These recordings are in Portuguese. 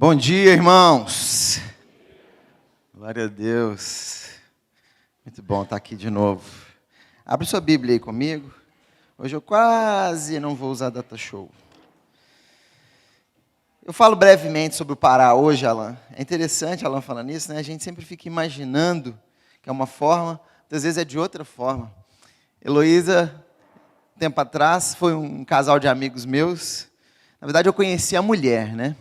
Bom dia, irmãos. Glória a Deus. Muito bom estar aqui de novo. Abre sua Bíblia aí comigo. Hoje eu quase não vou usar data show. Eu falo brevemente sobre o Pará hoje, Alan. É interessante, Alan, falando isso, né? A gente sempre fica imaginando que é uma forma, às vezes é de outra forma. Heloísa, tempo atrás, foi um casal de amigos meus. Na verdade, eu conheci a mulher, né?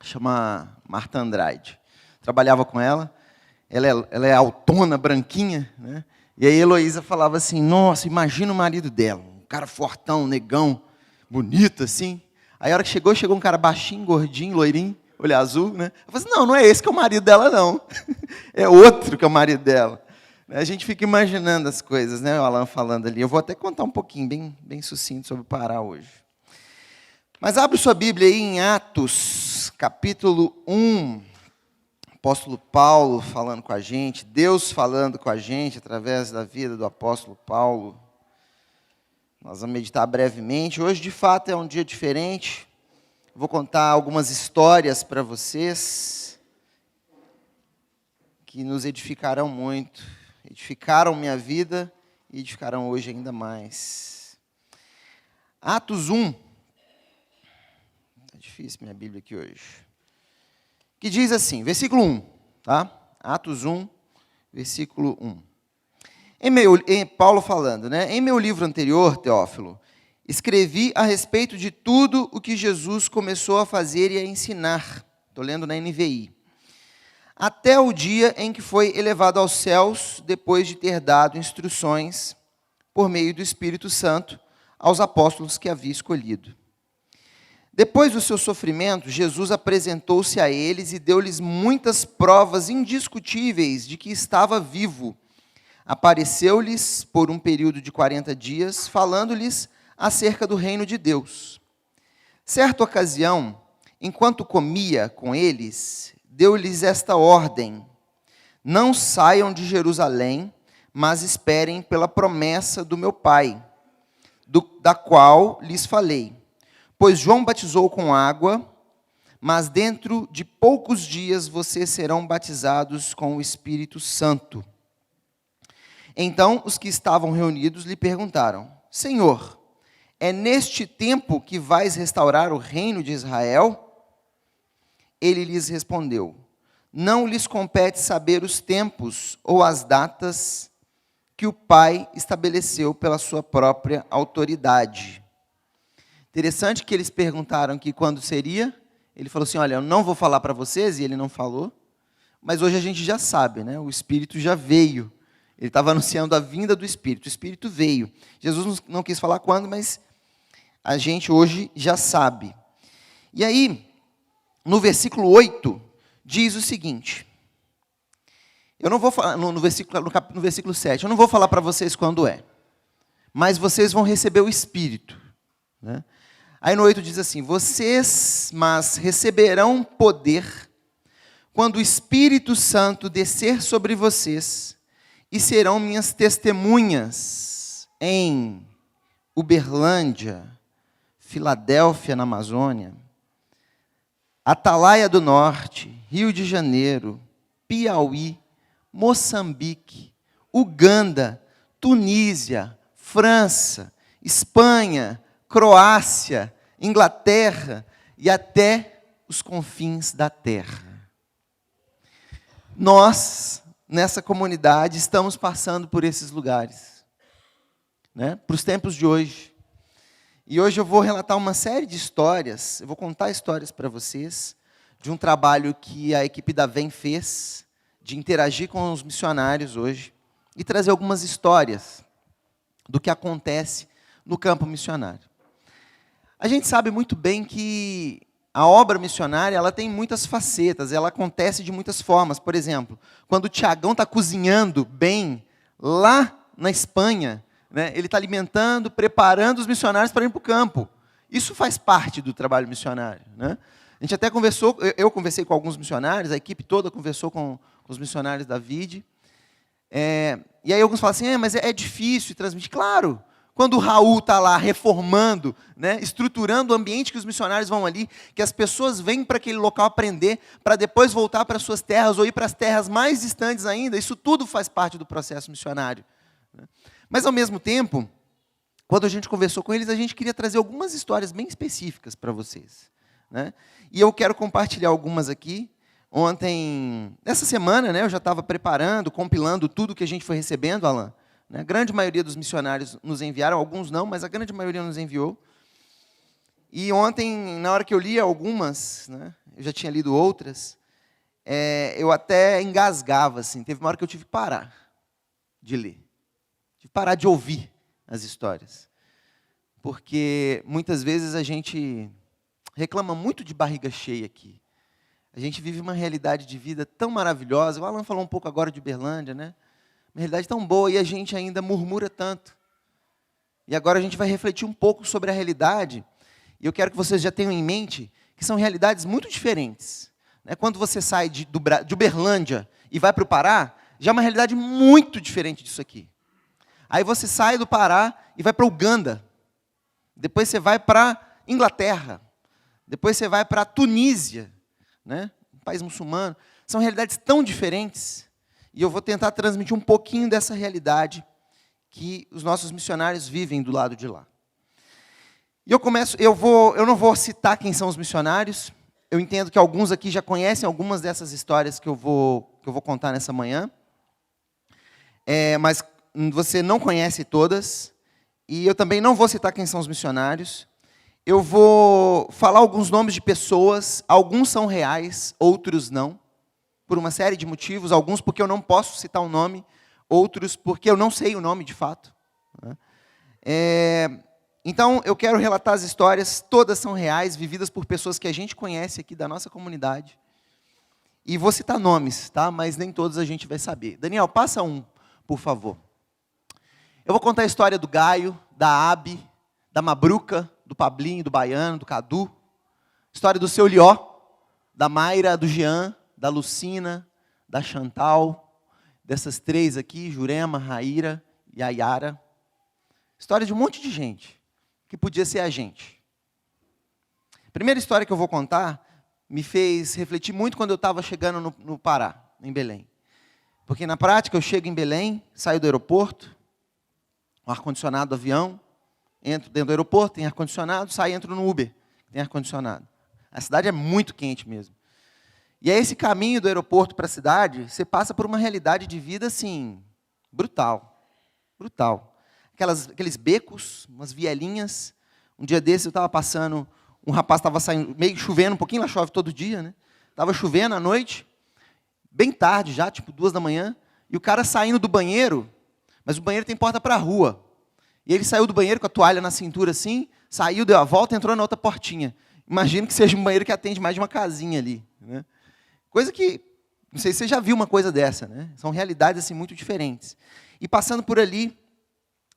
Chama Marta Andrade. Trabalhava com ela. Ela é autona, branquinha, né? E aí a Heloísa falava assim, nossa, imagina o marido dela. Um cara fortão, negão, bonito assim. Aí a hora que chegou um cara baixinho, gordinho, loirinho, olho azul, né? Eu falei assim, não é esse que é o marido dela, não. É outro que é o marido dela. A gente fica imaginando as coisas, né? O Alan falando ali. Eu vou até contar um pouquinho, bem sucinto, sobre o Pará hoje. Mas abre sua Bíblia aí em Atos, capítulo 1. Apóstolo Paulo falando com a gente, Deus falando com a gente através da vida do apóstolo Paulo. Nós vamos meditar brevemente. Hoje, de fato, é um dia diferente. Vou contar algumas histórias para vocês que nos edificarão muito. Edificaram minha vida e edificarão hoje ainda mais. Atos 1. É difícil minha Bíblia aqui hoje. Que diz assim, versículo 1, tá? Atos 1, versículo 1. Paulo falando, né? Em meu livro anterior, Teófilo, escrevi a respeito de tudo o que Jesus começou a fazer e a ensinar. Estou lendo na NVI. Até o dia em que foi elevado aos céus, depois de ter dado instruções, por meio do Espírito Santo, aos apóstolos que havia escolhido. Depois do seu sofrimento, Jesus apresentou-se a eles e deu-lhes muitas provas indiscutíveis de que estava vivo. Apareceu-lhes por um período de 40 dias, falando-lhes acerca do reino de Deus. Certa ocasião, enquanto comia com eles, deu-lhes esta ordem: não saiam de Jerusalém, mas esperem pela promessa do meu Pai, da qual lhes falei. Pois João batizou com água, mas dentro de poucos dias vocês serão batizados com o Espírito Santo. Então os que estavam reunidos lhe perguntaram: Senhor, é neste tempo que vais restaurar o reino de Israel? Ele lhes respondeu: não lhes compete saber os tempos ou as datas que o Pai estabeleceu pela sua própria autoridade. Interessante que eles perguntaram que quando seria. Ele falou assim, olha, eu não vou falar para vocês, e ele não falou, mas hoje a gente já sabe, né? O Espírito já veio. Ele estava anunciando a vinda do Espírito. O Espírito veio. Jesus não quis falar quando, mas a gente hoje já sabe. E aí, no versículo 8, diz o seguinte. Eu não vou falar, no versículo 7, eu não vou falar para vocês quando é, mas vocês vão receber o Espírito, né? Aí no 8 diz assim, vocês, mas receberão poder quando o Espírito Santo descer sobre vocês e serão minhas testemunhas em Uberlândia, Filadélfia, na Amazônia, Atalaia do Norte, Rio de Janeiro, Piauí, Moçambique, Uganda, Tunísia, França, Espanha, Croácia, Inglaterra e até os confins da terra. Nós, nessa comunidade, estamos passando por esses lugares, né? Para os tempos de hoje. E hoje eu vou relatar uma série de histórias, eu vou contar histórias para vocês, de um trabalho que a equipe da VEM fez, de interagir com os missionários hoje, e trazer algumas histórias do que acontece no campo missionário. A gente sabe muito bem que a obra missionária ela tem muitas facetas, ela acontece de muitas formas. Por exemplo, quando o Tiagão está cozinhando bem lá na Espanha, né, ele está alimentando, preparando os missionários para ir para o campo. Isso faz parte do trabalho missionário, né? A gente até conversou, eu conversei com alguns missionários, a equipe toda conversou com os missionários da VID. E aí alguns falam assim, mas é difícil transmitir. Claro, quando o Raul está lá reformando, né, estruturando o ambiente que os missionários vão ali, que as pessoas vêm para aquele local aprender, para depois voltar para suas terras ou ir para as terras mais distantes ainda, isso tudo faz parte do processo missionário. Mas, ao mesmo tempo, quando a gente conversou com eles, a gente queria trazer algumas histórias bem específicas para vocês, né? E eu quero compartilhar algumas aqui. Ontem, essa semana, né, eu já estava preparando, compilando tudo que a gente foi recebendo, Alan. A grande maioria dos missionários nos enviaram, alguns não, mas a grande maioria nos enviou. E ontem, na hora que eu li algumas, né, eu já tinha lido outras, eu até engasgava, assim. Teve uma hora que eu tive que parar de ler, tive que parar de ouvir as histórias. Porque muitas vezes a gente reclama muito de barriga cheia aqui. A gente vive uma realidade de vida tão maravilhosa. O Alan falou um pouco agora de Uberlândia, né? Uma realidade tão boa e a gente ainda murmura tanto. E agora a gente vai refletir um pouco sobre a realidade. E eu quero que vocês já tenham em mente que são realidades muito diferentes. Quando você sai de Uberlândia e vai para o Pará, já é uma realidade muito diferente disso aqui. Aí você sai do Pará e vai para Uganda. Depois você vai para Inglaterra. Depois você vai para Tunísia, né? Um país muçulmano. São realidades tão diferentes. E eu vou tentar transmitir um pouquinho dessa realidade que os nossos missionários vivem do lado de lá. E eu não vou citar quem são os missionários. Eu entendo que alguns aqui já conhecem algumas dessas histórias que eu vou contar nessa manhã. Mas você não conhece todas. E eu também não vou citar quem são os missionários. Eu vou falar alguns nomes de pessoas. Alguns são reais, outros não. Por uma série de motivos. Alguns porque eu não posso citar o nome. Outros porque eu não sei o nome de fato. Então, eu quero relatar as histórias. Todas são reais, vividas por pessoas que a gente conhece aqui da nossa comunidade. E vou citar nomes, tá? Mas nem todos a gente vai saber. Daniel, passa um, por favor. Eu vou contar a história do Gaio, da Abi, da Mabruca, do Pablinho, do Baiano, do Cadu. História do seu Lió, da Mayra, do Jean, da Lucina, da Chantal, dessas três aqui, Jurema, Raíra e a Yara. História de um monte de gente, que podia ser a gente. A primeira história que eu vou contar me fez refletir muito quando eu estava chegando no Pará, em Belém. Porque, na prática, eu chego em Belém, saio do aeroporto, um ar-condicionado do avião, entro dentro do aeroporto, tem ar-condicionado, saio e entro no Uber, tem ar-condicionado. A cidade é muito quente mesmo. E aí, esse caminho do aeroporto para a cidade, você passa por uma realidade de vida, assim, brutal. Brutal. Aqueles becos, umas vielinhas. Um dia desses eu estava passando, um rapaz estava saindo, meio chovendo, um pouquinho, lá chove todo dia, né? Estava chovendo à noite, bem tarde já, tipo 2 da manhã, e o cara saindo do banheiro, mas o banheiro tem porta para a rua. E ele saiu do banheiro com a toalha na cintura assim, saiu, deu a volta e entrou na outra portinha. Imagino que seja um banheiro que atende mais de uma casinha ali, né? Coisa que, não sei se você já viu uma coisa dessa, né? São realidades assim, muito diferentes. E passando por ali,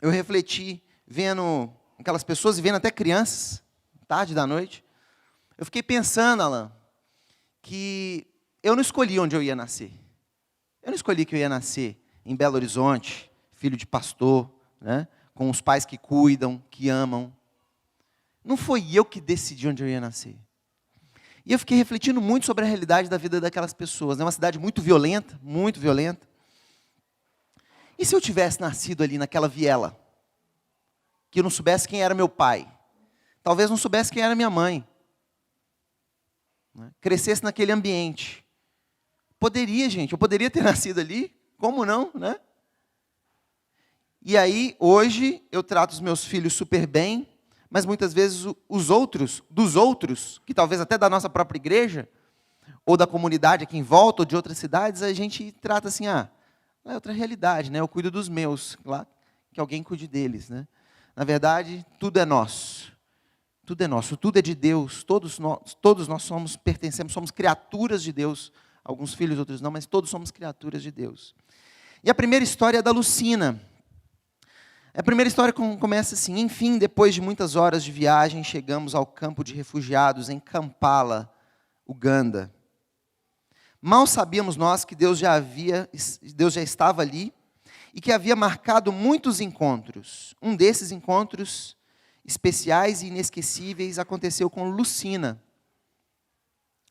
eu refleti, vendo aquelas pessoas e vendo até crianças, tarde da noite. Eu fiquei pensando, Alan, que eu não escolhi onde eu ia nascer. Eu não escolhi que eu ia nascer em Belo Horizonte, filho de pastor, né? Com os pais que cuidam, que amam. Não foi eu que decidi onde eu ia nascer. E eu fiquei refletindo muito sobre a realidade da vida daquelas pessoas. É uma cidade muito violenta, muito violenta. E se eu tivesse nascido ali naquela viela? Que eu não soubesse quem era meu pai. Talvez não soubesse quem era minha mãe. Crescesse naquele ambiente. Poderia, gente. Eu poderia ter nascido ali. Como não, né? E aí, hoje, eu trato os meus filhos super bem. Mas muitas vezes dos outros, que talvez até da nossa própria igreja, ou da comunidade aqui em volta, ou de outras cidades, a gente trata assim, lá é outra realidade, né? Eu cuido dos meus, lá que alguém cuide deles, né? Na verdade, tudo é nosso. Tudo é nosso, tudo é de Deus. Todos nós pertencemos, somos criaturas de Deus. Alguns filhos, outros não, mas todos somos criaturas de Deus. E a primeira história é da Lucina. A primeira história começa assim: enfim, depois de muitas horas de viagem, chegamos ao campo de refugiados em Kampala, Uganda. Mal sabíamos nós que Deus já estava ali, e que havia marcado muitos encontros. Um desses encontros especiais e inesquecíveis aconteceu com Lucina.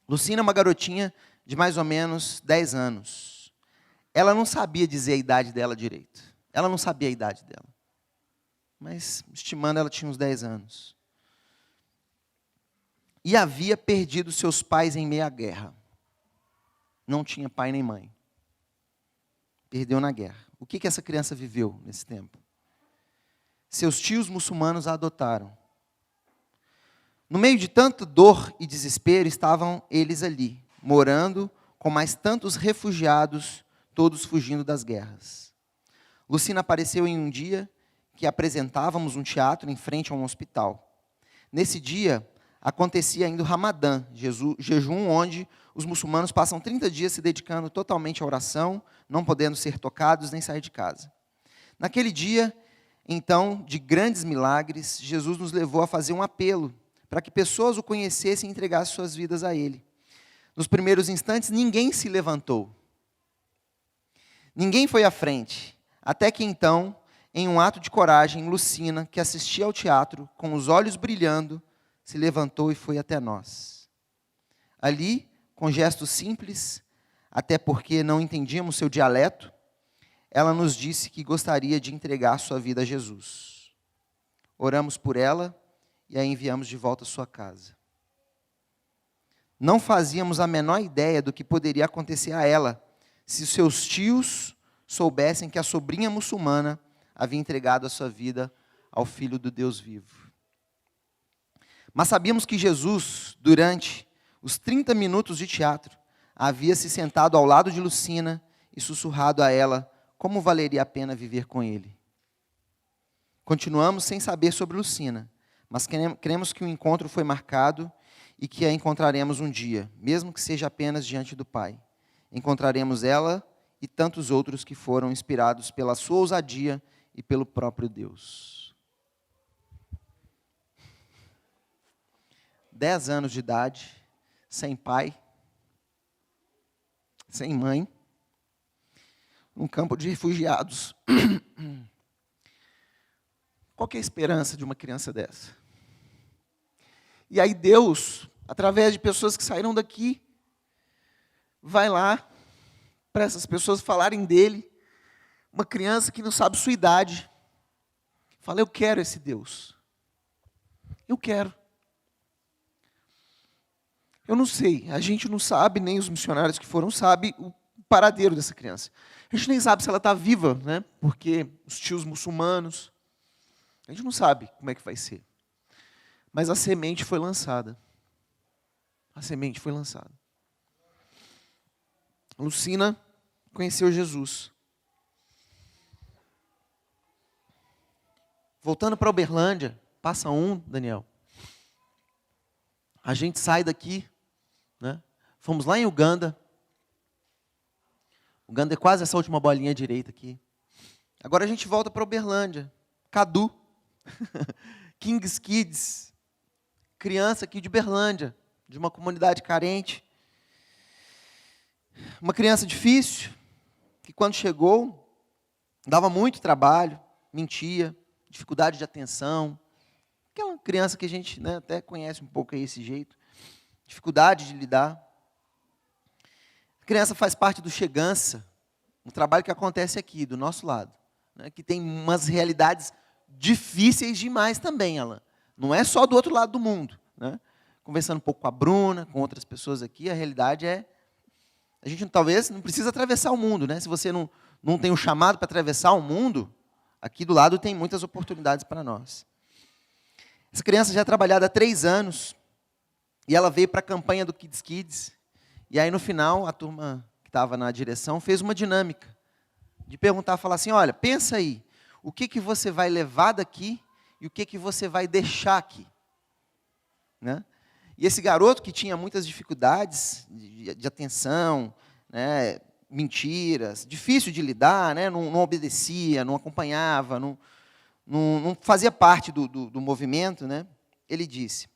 Lucina é uma garotinha de mais ou menos 10 anos. Ela não sabia dizer a idade dela direito. Ela não sabia a idade dela. Mas, estimando, ela tinha uns 10 anos. E havia perdido seus pais em meio à guerra. Não tinha pai nem mãe. Perdeu na guerra. O que essa criança viveu nesse tempo? Seus tios muçulmanos a adotaram. No meio de tanta dor e desespero, estavam eles ali, morando com mais tantos refugiados, todos fugindo das guerras. Lucina apareceu em um dia que apresentávamos um teatro em frente a um hospital. Nesse dia, acontecia ainda o Ramadã, jejum onde os muçulmanos passam 30 dias se dedicando totalmente à oração, não podendo ser tocados nem sair de casa. Naquele dia, então, de grandes milagres, Jesus nos levou a fazer um apelo para que pessoas o conhecessem e entregassem suas vidas a Ele. Nos primeiros instantes, ninguém se levantou. Ninguém foi à frente. Até que então, em um ato de coragem, Lucina, que assistia ao teatro, com os olhos brilhando, se levantou e foi até nós. Ali, com gestos simples, até porque não entendíamos seu dialeto, ela nos disse que gostaria de entregar sua vida a Jesus. Oramos por ela e a enviamos de volta à sua casa. Não fazíamos a menor ideia do que poderia acontecer a ela se seus tios soubessem que a sobrinha muçulmana havia entregado a sua vida ao Filho do Deus vivo. Mas sabíamos que Jesus, durante os 30 minutos de teatro, havia se sentado ao lado de Lucina e sussurrado a ela como valeria a pena viver com ele. Continuamos sem saber sobre Lucina, mas cremos que o encontro foi marcado e que a encontraremos um dia, mesmo que seja apenas diante do Pai. Encontraremos ela e tantos outros que foram inspirados pela sua ousadia e pelo próprio Deus. 10 anos de idade, sem pai, sem mãe, num campo de refugiados. Qual que é a esperança de uma criança dessa? E aí Deus, através de pessoas que saíram daqui, vai lá para essas pessoas falarem dele. Uma criança que não sabe sua idade. Fala, eu quero esse Deus. Eu quero. Eu não sei, a gente não sabe, nem os missionários que foram sabem o paradeiro dessa criança. A gente nem sabe se ela está viva, né? Porque os tios muçulmanos, a gente não sabe como é que vai ser. Mas a semente foi lançada. A semente foi lançada. Lucina conheceu Jesus. Voltando para Uberlândia, passa Daniel. A gente sai daqui, né? Fomos lá em Uganda. Uganda é quase essa última bolinha direita aqui. Agora a gente volta para Uberlândia. Cadu. Kings Kids. Criança aqui de Uberlândia, de uma comunidade carente. Uma criança difícil, que quando chegou, dava muito trabalho, mentia, dificuldade de atenção. Aquela criança que a gente, né, até conhece um pouco aí esse jeito. Dificuldade de lidar. A criança faz parte do Chegança, um trabalho que acontece aqui, do nosso lado, né, que tem umas realidades difíceis demais também, Alan. Não é só do outro lado do mundo. Né? Conversando um pouco com a Bruna, com outras pessoas aqui, a realidade é... A gente talvez não precisa atravessar o mundo. Né? Se você não tem um chamado para atravessar o mundo, aqui do lado tem muitas oportunidades para nós. Essa criança já é trabalhada há 3 anos, e ela veio para a campanha do Kids Kids, e aí no final, a turma que estava na direção fez uma dinâmica, de perguntar, falar assim, olha, pensa aí, o que você vai levar daqui e o que você vai deixar aqui? Né? E esse garoto que tinha muitas dificuldades de atenção, né, mentiras, difícil de lidar, né, não obedecia, não acompanhava, não fazia parte do movimento, né, ele disse,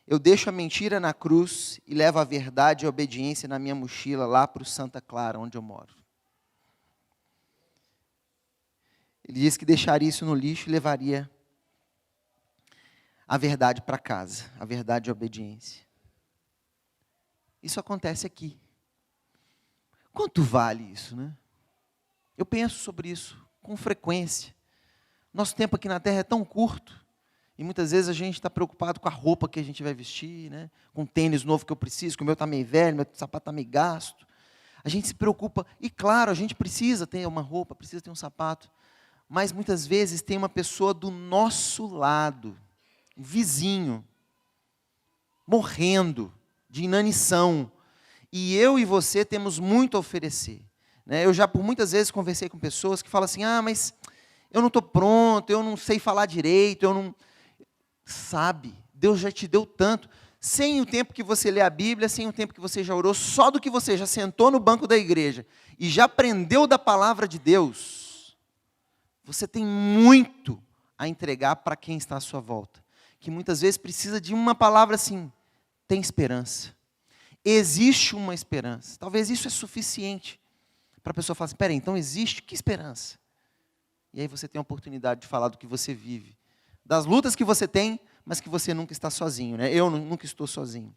eu deixo a mentira na cruz e levo a verdade e a obediência na minha mochila lá para o Santa Clara, onde eu moro. Ele disse que deixaria isso no lixo e levaria a verdade para casa, a verdade e a obediência. Isso acontece aqui. Quanto vale isso, né? Eu penso sobre isso com frequência. Nosso tempo aqui na Terra é tão curto, e muitas vezes a gente está preocupado com a roupa que a gente vai vestir, né? Com o tênis novo que eu preciso, que o meu está meio velho, meu sapato está meio gasto. A gente se preocupa, e claro, a gente precisa ter uma roupa, precisa ter um sapato, mas muitas vezes tem uma pessoa do nosso lado, um vizinho, morrendo de inanição, e eu e você temos muito a oferecer. Né? Eu já por muitas vezes conversei com pessoas que falam assim, mas eu não estou pronto, eu não sei falar direito, eu não... Sabe, Deus já te deu tanto. Sem o tempo que você lê a Bíblia, sem o tempo que você já orou, só do que você já sentou no banco da igreja e já aprendeu da palavra de Deus, você tem muito a entregar para quem está à sua volta. Que muitas vezes precisa de uma palavra assim, tem esperança. Existe uma esperança. Talvez isso é suficiente para a pessoa falar assim, peraí, então existe? Que esperança? E aí você tem a oportunidade de falar do que você vive. Das lutas que você tem, mas que você nunca está sozinho, né? Eu nunca estou sozinho.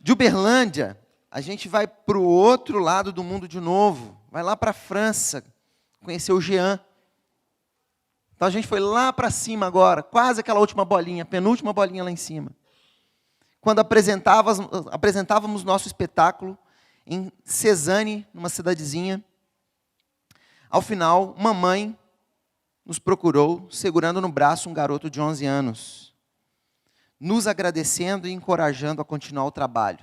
De Uberlândia, a gente vai para o outro lado do mundo de novo. Vai lá para a França, conhecer o Jean. Então a gente foi lá para cima agora, quase aquela última bolinha, penúltima bolinha lá em cima. Quando apresentávamos nosso espetáculo em Cezanne, numa cidadezinha, ao final, uma mãe nos procurou, segurando no braço um garoto de 11 anos, nos agradecendo e encorajando a continuar o trabalho,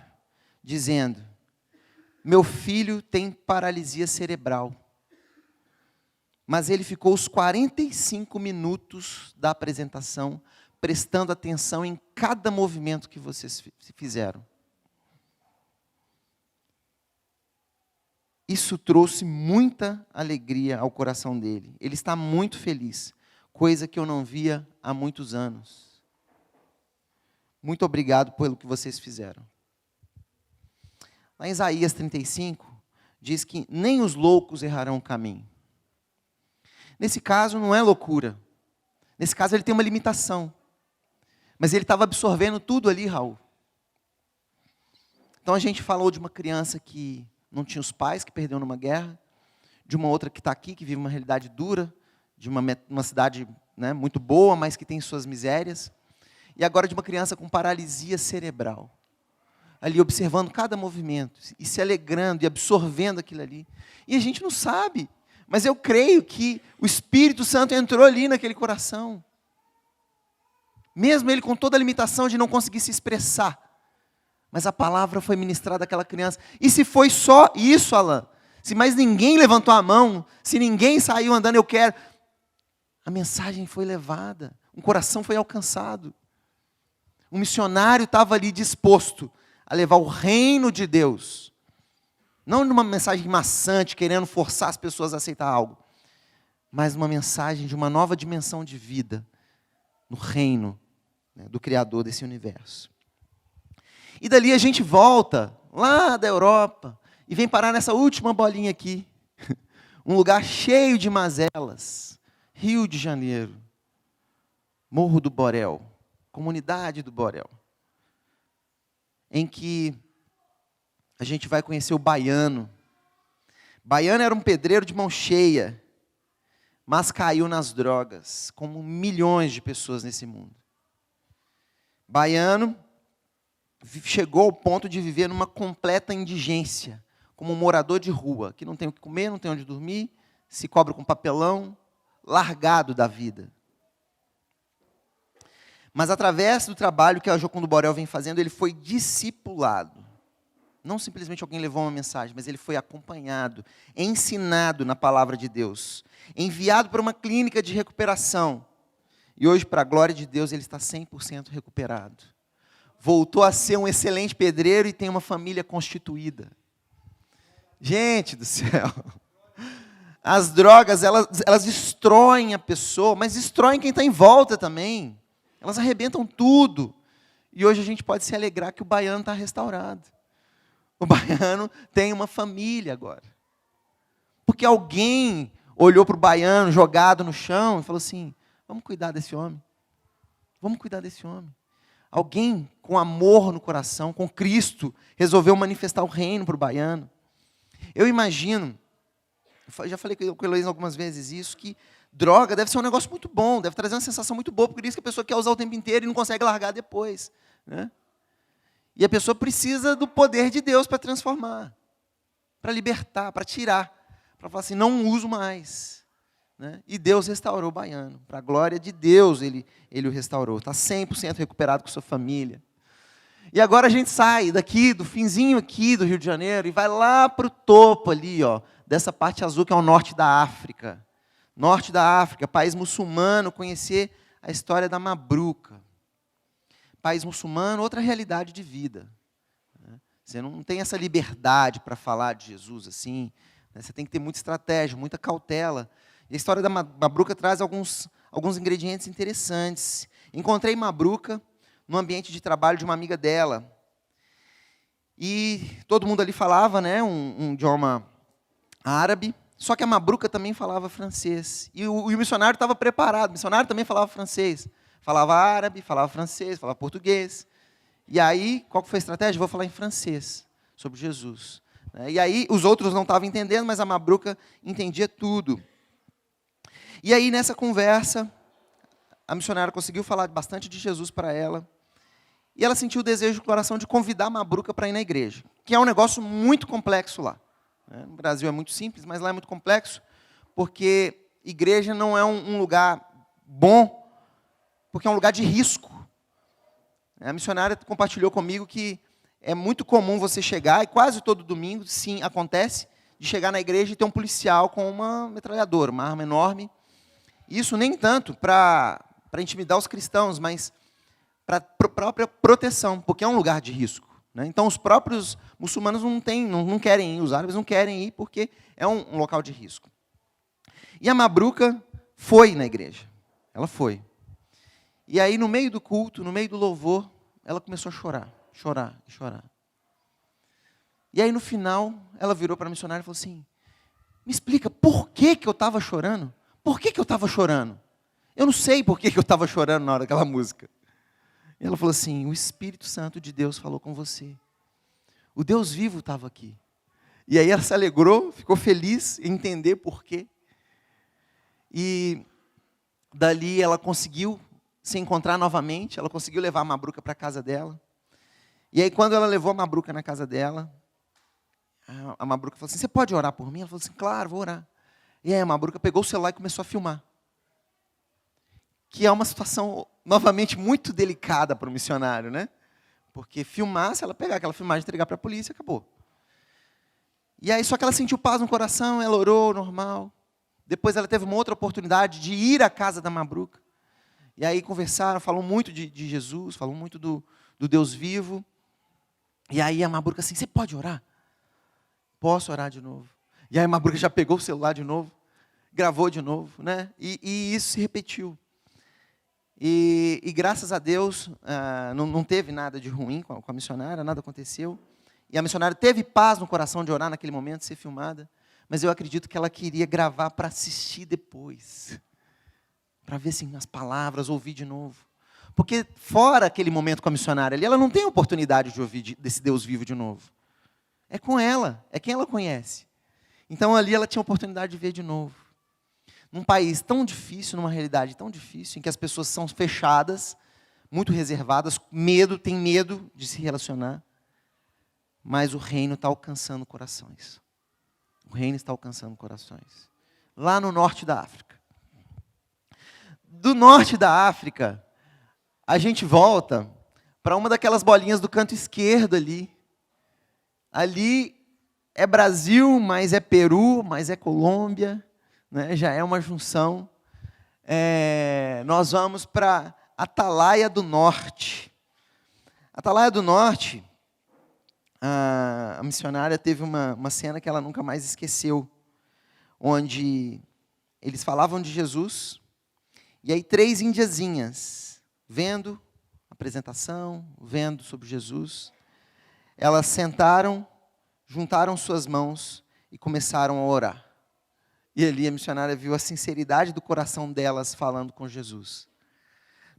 dizendo, meu filho tem paralisia cerebral, mas ele ficou os 45 minutos da apresentação, prestando atenção em cada movimento que vocês fizeram. Isso trouxe muita alegria ao coração dele. Ele está muito feliz, coisa que eu não via há muitos anos. Muito obrigado pelo que vocês fizeram. Lá em Isaías 35, diz que nem os loucos errarão o caminho. Nesse caso, não é loucura. Nesse caso, ele tem uma limitação. Mas ele estava absorvendo tudo ali, Raul. Então, a gente falou de uma criança que não tinha os pais, que perdeu numa guerra, de uma outra que está aqui, que vive uma realidade dura, de uma cidade, né, muito boa, mas que tem suas misérias, e agora de uma criança com paralisia cerebral, ali observando cada movimento, e se alegrando, e absorvendo aquilo ali, e a gente não sabe, mas eu creio que o Espírito Santo entrou ali naquele coração, mesmo ele com toda a limitação de não conseguir se expressar, mas a palavra foi ministrada àquela criança. E se foi só isso, Alan, se mais ninguém levantou a mão, se ninguém saiu andando, eu quero, a mensagem foi levada, um coração foi alcançado. Um missionário estava ali disposto a levar o reino de Deus, não numa mensagem maçante, querendo forçar as pessoas a aceitar algo, mas uma mensagem de uma nova dimensão de vida, no reino, né, do Criador desse universo. E dali a gente volta, lá da Europa, e vem parar nessa última bolinha aqui. Um lugar cheio de mazelas. Rio de Janeiro. Morro do Borel. Comunidade do Borel. Em que a gente vai conhecer o Baiano. Baiano era um pedreiro de mão cheia, mas caiu nas drogas, como milhões de pessoas nesse mundo. Baiano chegou ao ponto de viver numa completa indigência, como um morador de rua, que não tem o que comer, não tem onde dormir, se cobre com papelão, largado da vida. Mas através do trabalho que a Jocundo Borel vem fazendo, ele foi discipulado. Não simplesmente alguém levou uma mensagem, mas ele foi acompanhado, ensinado na palavra de Deus, enviado para uma clínica de recuperação. E hoje, para a glória de Deus, ele está 100% recuperado. Voltou a ser um excelente pedreiro e tem uma família constituída. Gente do céu. As drogas, elas destroem a pessoa, mas destroem quem está em volta também. Elas arrebentam tudo. E hoje a gente pode se alegrar que o baiano está restaurado. O baiano tem uma família agora. Porque alguém olhou para o baiano jogado no chão e falou assim: vamos cuidar desse homem. Vamos cuidar desse homem. Alguém com amor no coração, com Cristo, resolveu manifestar o reino para o baiano. Eu imagino, já falei com o Heloísa algumas vezes isso, que droga deve ser um negócio muito bom, deve trazer uma sensação muito boa, por isso que a pessoa quer usar o tempo inteiro e não consegue largar depois. Né? E a pessoa precisa do poder de Deus para transformar, para libertar, para tirar, para falar assim, não uso mais. Né? E Deus restaurou o baiano. Para a glória de Deus, ele o restaurou. Está 100% recuperado com sua família. E agora a gente sai daqui, do finzinho aqui do Rio de Janeiro, e vai lá para o topo ali, ó, dessa parte azul que é o norte da África. Norte da África, país muçulmano, conhecer a história da Mabruca. País muçulmano, outra realidade de vida. Você não tem essa liberdade para falar de Jesus assim. Você tem que ter muita estratégia, muita cautela. E a história da Mabruca traz alguns ingredientes interessantes. Encontrei Mabruca no ambiente de trabalho de uma amiga dela. E todo mundo ali falava, né, um idioma árabe, só que a Mabruca também falava francês. E o missionário estava preparado, o missionário também falava francês. Falava árabe, falava francês, falava português. E aí, qual foi a estratégia? Vou falar em francês, sobre Jesus. E aí, os outros não estavam entendendo, mas a Mabruca entendia tudo. E aí, nessa conversa, a missionária conseguiu falar bastante de Jesus para ela. E ela sentiu o desejo do coração de convidar a Mabruca para ir na igreja, que é um negócio muito complexo lá. No Brasil é muito simples, mas lá é muito complexo, porque igreja não é um lugar bom, porque é um lugar de risco. A missionária compartilhou comigo que é muito comum você chegar, e quase todo domingo, sim, acontece, de chegar na igreja e ter um policial com uma metralhadora, uma arma enorme. Isso nem tanto para intimidar os cristãos, mas para a própria proteção, porque é um lugar de risco. Né? Então, os próprios muçulmanos não querem ir, os árabes não querem ir, porque é um local de risco. E a Mabruca foi na igreja. Ela foi. E aí, no meio do culto, no meio do louvor, ela começou a chorar, chorar e chorar. E aí, no final, ela virou para a missionária e falou assim: me explica, por que eu estava chorando? Por que eu estava chorando? Eu não sei por que eu estava chorando na hora daquela música. E ela falou assim: o Espírito Santo de Deus falou com você. O Deus vivo estava aqui. E aí ela se alegrou, ficou feliz em entender por quê. E dali ela conseguiu se encontrar novamente, ela conseguiu levar a Mabruca para a casa dela. E aí quando ela levou a Mabruca na casa dela, a Mabruca falou assim: você pode orar por mim? Ela falou assim: claro, vou orar. E aí a Mabruca pegou o celular e começou a filmar. Que é uma situação, novamente, muito delicada para o missionário, né? Porque filmar, se ela pegar aquela filmagem e entregar para a polícia, acabou. E aí, só que ela sentiu paz no coração, ela orou, normal. Depois ela teve uma outra oportunidade de ir à casa da Mabruca. E aí conversaram, falou muito de Jesus, falou muito do Deus vivo. E aí a Mabruca assim: você pode orar? Posso orar de novo. E aí a Mabruca já pegou o celular de novo, gravou de novo, né? E isso se repetiu. E graças a Deus, não teve nada de ruim com a missionária, nada aconteceu. E a missionária teve paz no coração de orar naquele momento, ser filmada. Mas eu acredito que ela queria gravar para assistir depois. Para ver assim, as palavras, ouvir de novo. Porque fora aquele momento com a missionária ali, ela não tem a oportunidade de ouvir desse Deus vivo de novo. É com ela, é quem ela conhece. Então ali ela tinha a oportunidade de ver de novo. Num país tão difícil, numa realidade tão difícil, em que as pessoas são fechadas, muito reservadas, tem medo de se relacionar, mas o reino está alcançando corações. O reino está alcançando corações. Lá no norte da África. Do norte da África, a gente volta para uma daquelas bolinhas do canto esquerdo ali. Ali é Brasil, mas é Peru, mas é Colômbia. Né, já é uma junção. Nós vamos para Atalaia do Norte. Atalaia do Norte, a missionária teve uma cena que ela nunca mais esqueceu, onde eles falavam de Jesus, e aí 3 indiazinhas, vendo a apresentação, vendo sobre Jesus, elas sentaram, juntaram suas mãos e começaram a orar. E ali a missionária viu a sinceridade do coração delas falando com Jesus.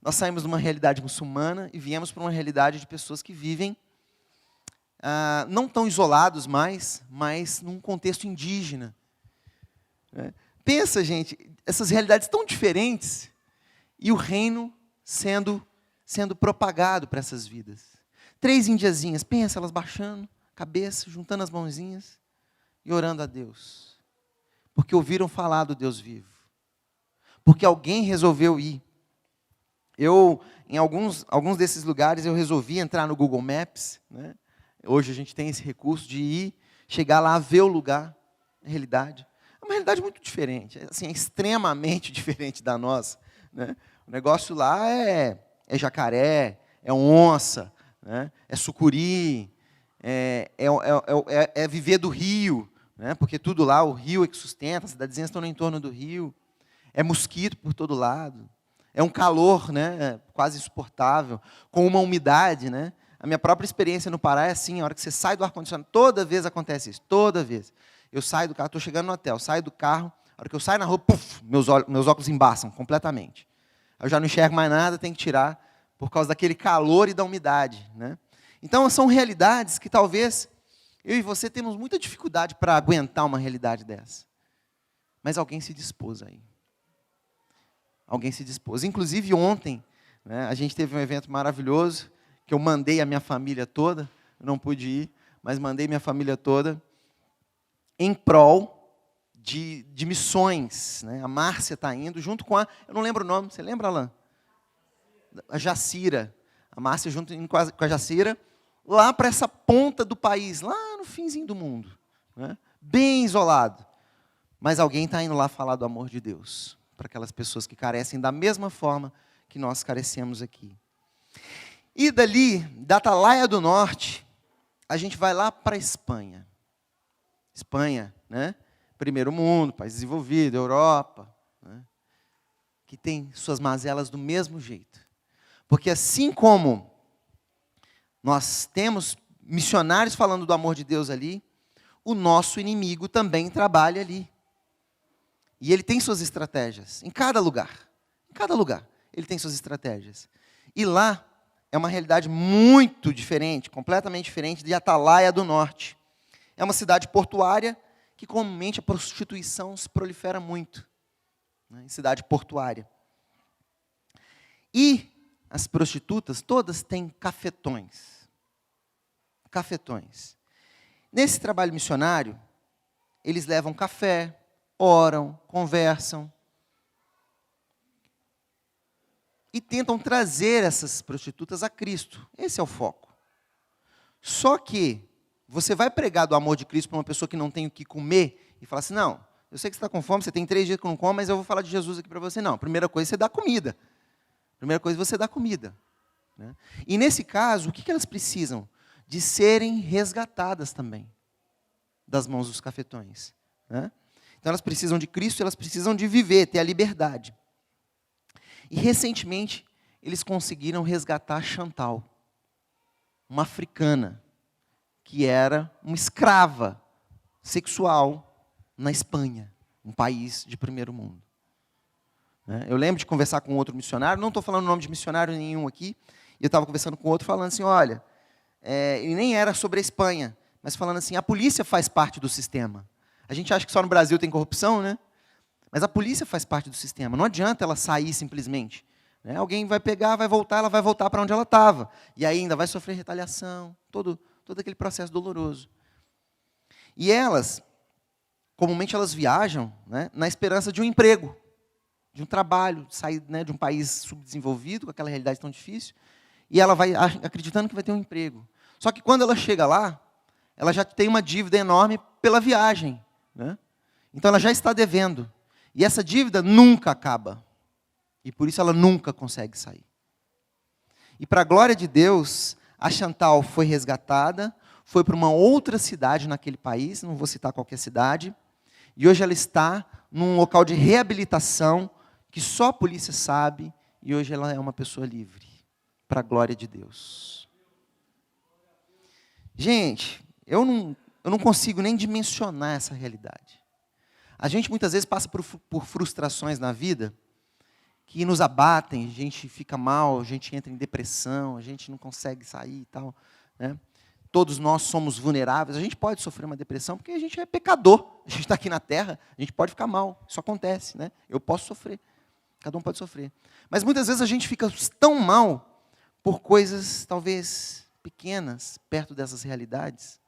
Nós saímos de uma realidade muçulmana e viemos para uma realidade de pessoas que vivem não tão isolados mais, mas num contexto indígena. Né? Pensa, gente, essas realidades tão diferentes e o reino sendo propagado para essas vidas. 3 indiazinhas, pensa, elas baixando a cabeça, juntando as mãozinhas e orando a Deus. Porque ouviram falar do Deus vivo. Porque alguém resolveu ir. Em alguns desses lugares, eu resolvi entrar no Google Maps. Né? Hoje a gente tem esse recurso de ir, chegar lá, ver o lugar, a realidade. É uma realidade muito diferente, assim, é extremamente diferente da nossa. Né? O negócio lá é jacaré, é onça, né? É sucuri, é viver do rio, né? Porque tudo lá, o rio é que sustenta, as cidadezinhas estão no entorno do rio. É mosquito por todo lado. É um calor, né, quase insuportável, com uma umidade. Né? A minha própria experiência no Pará é assim, a hora que você sai do ar-condicionado, toda vez acontece isso, toda vez. Eu saio do carro, estou chegando no hotel, saio do carro, a hora que eu saio na rua, puf, meus óculos embaçam completamente. Eu já não enxergo mais nada, tenho que tirar, por causa daquele calor e da umidade. Né? Então, são realidades que talvez eu e você temos muita dificuldade para aguentar uma realidade dessa. Mas alguém se dispôs aí. Alguém se dispôs. Inclusive, ontem, né, a gente teve um evento maravilhoso, que eu mandei a minha família toda, eu não pude ir, mas mandei minha família toda, em prol de missões. Né? A Márcia está indo, junto com eu não lembro o nome, você lembra, Alain? A Jacira. A Márcia junto com a Jacira, lá para essa ponta do país, lá no finzinho do mundo. Né? Bem isolado. Mas alguém está indo lá falar do amor de Deus para aquelas pessoas que carecem da mesma forma que nós carecemos aqui. E dali, da Atalaia do Norte, a gente vai lá para a Espanha. Espanha, né? Primeiro mundo, país desenvolvido, Europa, né? Que tem suas mazelas do mesmo jeito. Porque assim como nós temos missionários falando do amor de Deus ali, o nosso inimigo também trabalha ali. E ele tem suas estratégias, em cada lugar. Em cada lugar, ele tem suas estratégias. E lá é uma realidade muito diferente, completamente diferente de Atalaia do Norte. É uma cidade portuária que comumente a prostituição se prolifera muito. Né, em cidade portuária. E as prostitutas todas têm cafetões. Cafetões. Nesse trabalho missionário, eles levam café, oram, conversam e tentam trazer essas prostitutas a Cristo. Esse é o foco. Só que você vai pregar do amor de Cristo para uma pessoa que não tem o que comer e falar assim, não, eu sei que você está com fome, você tem 3 dias que não come, mas eu vou falar de Jesus aqui para você. Não, a primeira coisa é você dá comida. A primeira coisa é você dar comida. Né? E nesse caso, o que elas precisam? De serem resgatadas também das mãos dos cafetões. Né? Então elas precisam de Cristo, elas precisam de viver, ter a liberdade. E recentemente, eles conseguiram resgatar Chantal, uma africana, que era uma escrava sexual na Espanha, um país de primeiro mundo. Eu lembro de conversar com outro missionário, não estou falando o nome de missionário nenhum aqui, e eu estava conversando com outro falando assim, olha, ele nem era sobre a Espanha, mas falando assim, a polícia faz parte do sistema. A gente acha que só no Brasil tem corrupção, né? Mas a polícia faz parte do sistema. Não adianta ela sair simplesmente. Né? Alguém vai pegar, vai voltar, ela vai voltar para onde ela estava. E ainda vai sofrer retaliação, todo aquele processo doloroso. E elas, comumente elas viajam, né, na esperança de um emprego, de um trabalho, de sair, né, de um país subdesenvolvido, com aquela realidade tão difícil, e ela vai acreditando que vai ter um emprego. Só que quando ela chega lá, ela já tem uma dívida enorme pela viagem. Né? Então ela já está devendo. E essa dívida nunca acaba. E por isso ela nunca consegue sair. E para a glória de Deus, a Chantal foi resgatada, foi para uma outra cidade naquele país, não vou citar qualquer cidade, e hoje ela está num local de reabilitação que só a polícia sabe, e hoje ela é uma pessoa livre, para a glória de Deus. Gente, eu não consigo nem dimensionar essa realidade. A gente muitas vezes passa por frustrações na vida que nos abatem, a gente fica mal, a gente entra em depressão, a gente não consegue sair e tal, né? Todos nós somos vulneráveis, a gente pode sofrer uma depressão porque a gente é pecador, a gente está aqui na terra, a gente pode ficar mal, isso acontece, né? Eu posso sofrer, cada um pode sofrer. Mas muitas vezes a gente fica tão mal por coisas talvez pequenas, perto dessas realidades.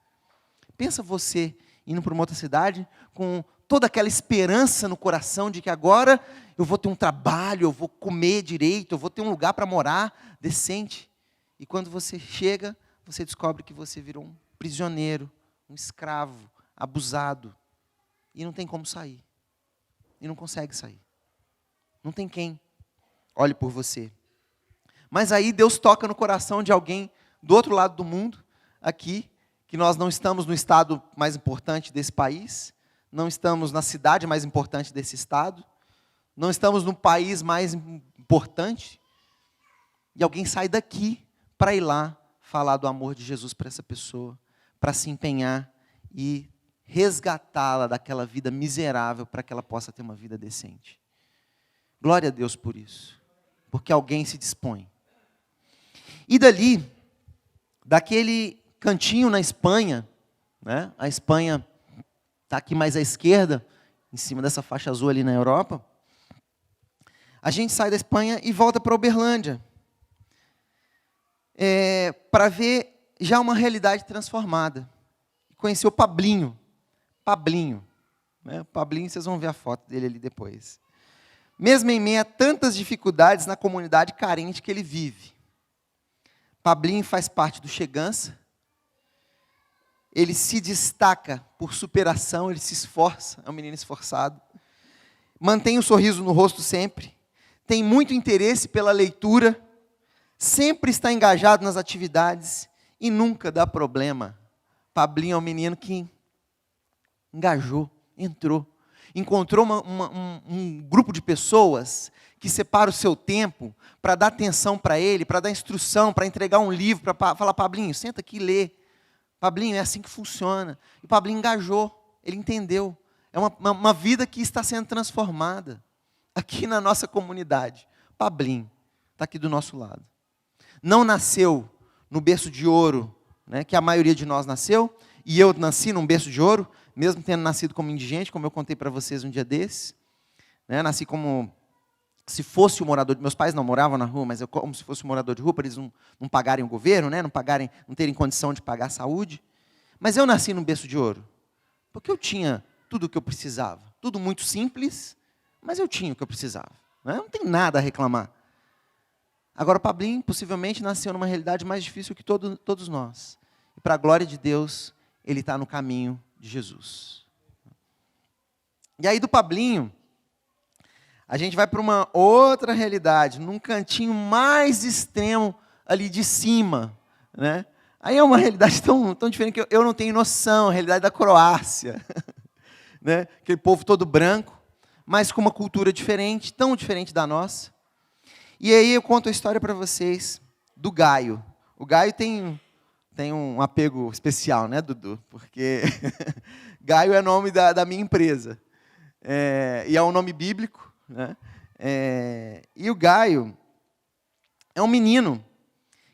Pensa você indo para uma outra cidade com toda aquela esperança no coração de que agora eu vou ter um trabalho, eu vou comer direito, eu vou ter um lugar para morar decente. E quando você chega, você descobre que você virou um prisioneiro, um escravo, abusado. E não tem como sair. E não consegue sair. Não tem quem olhe por você. Mas aí Deus toca no coração de alguém do outro lado do mundo, aqui, que nós não estamos no estado mais importante desse país, não estamos na cidade mais importante desse estado, não estamos no país mais importante, e alguém sai daqui para ir lá falar do amor de Jesus para essa pessoa, para se empenhar e resgatá-la daquela vida miserável para que ela possa ter uma vida decente. Glória a Deus por isso, porque alguém se dispõe. E dali, daquele cantinho na Espanha, né? A Espanha está aqui mais à esquerda, em cima dessa faixa azul ali na Europa. A gente sai da Espanha e volta para Uberlândia, para ver já uma realidade transformada. Conhecer o Pablinho. Pablinho, né? Pablinho, vocês vão ver a foto dele ali depois. Mesmo em meio a tantas dificuldades na comunidade carente que ele vive. Pablinho faz parte do Chegança. Ele se destaca por superação, ele se esforça, é um menino esforçado. Mantém um sorriso no rosto sempre. Tem muito interesse pela leitura. Sempre está engajado nas atividades e nunca dá problema. Pablinho é um menino que engajou, entrou. Encontrou um grupo de pessoas que separa o seu tempo para dar atenção para ele, para dar instrução, para entregar um livro, para falar, Pablinho, senta aqui e lê. Pablinho, é assim que funciona. E Pablinho engajou, ele entendeu. É uma vida que está sendo transformada aqui na nossa comunidade. Pablinho está aqui do nosso lado. Não nasceu no berço de ouro, né, que a maioria de nós nasceu, e eu nasci num berço de ouro, mesmo tendo nascido como indigente, como eu contei para vocês um dia desses. Né, nasci como se fosse o morador, meus pais não moravam na rua, mas eu como se fosse o morador de rua, para eles não pagarem o governo, né, não terem condição de pagar a saúde. Mas eu nasci num berço de ouro, porque eu tinha tudo o que eu precisava. Tudo muito simples, mas eu tinha o que eu precisava. Né? Não tem nada a reclamar. Agora, o Pablinho possivelmente nasceu numa realidade mais difícil que todos nós. E para a glória de Deus, ele está no caminho de Jesus. E aí do Pablinho, a gente vai para uma outra realidade, num cantinho mais extremo ali de cima. Né? Aí é uma realidade tão diferente que eu não tenho noção, a realidade da Croácia. Né? Aquele povo todo branco, mas com uma cultura diferente, tão diferente da nossa. E aí eu conto a história para vocês do Gaio. O Gaio tem um apego especial, né, Dudu? Porque Gaio é o nome da minha empresa. E é um nome bíblico. Né? E o Gaio é um menino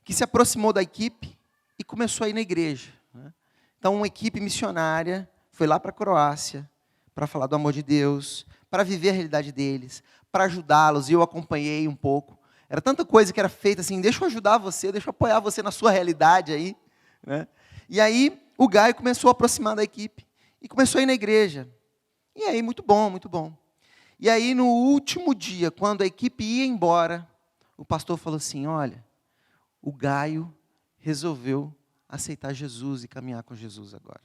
que se aproximou da equipe e começou a ir na igreja. Né? Então, uma equipe missionária foi lá para a Croácia para falar do amor de Deus, para viver a realidade deles, para ajudá-los, e eu acompanhei um pouco. Era tanta coisa que era feita assim, deixa eu ajudar você, deixa eu apoiar você na sua realidade aí. Né? E aí o Gaio começou a aproximar da equipe e começou a ir na igreja. E aí, muito bom, muito bom. E aí, no último dia, quando a equipe ia embora, o pastor falou assim, olha, o Gaio resolveu aceitar Jesus e caminhar com Jesus agora.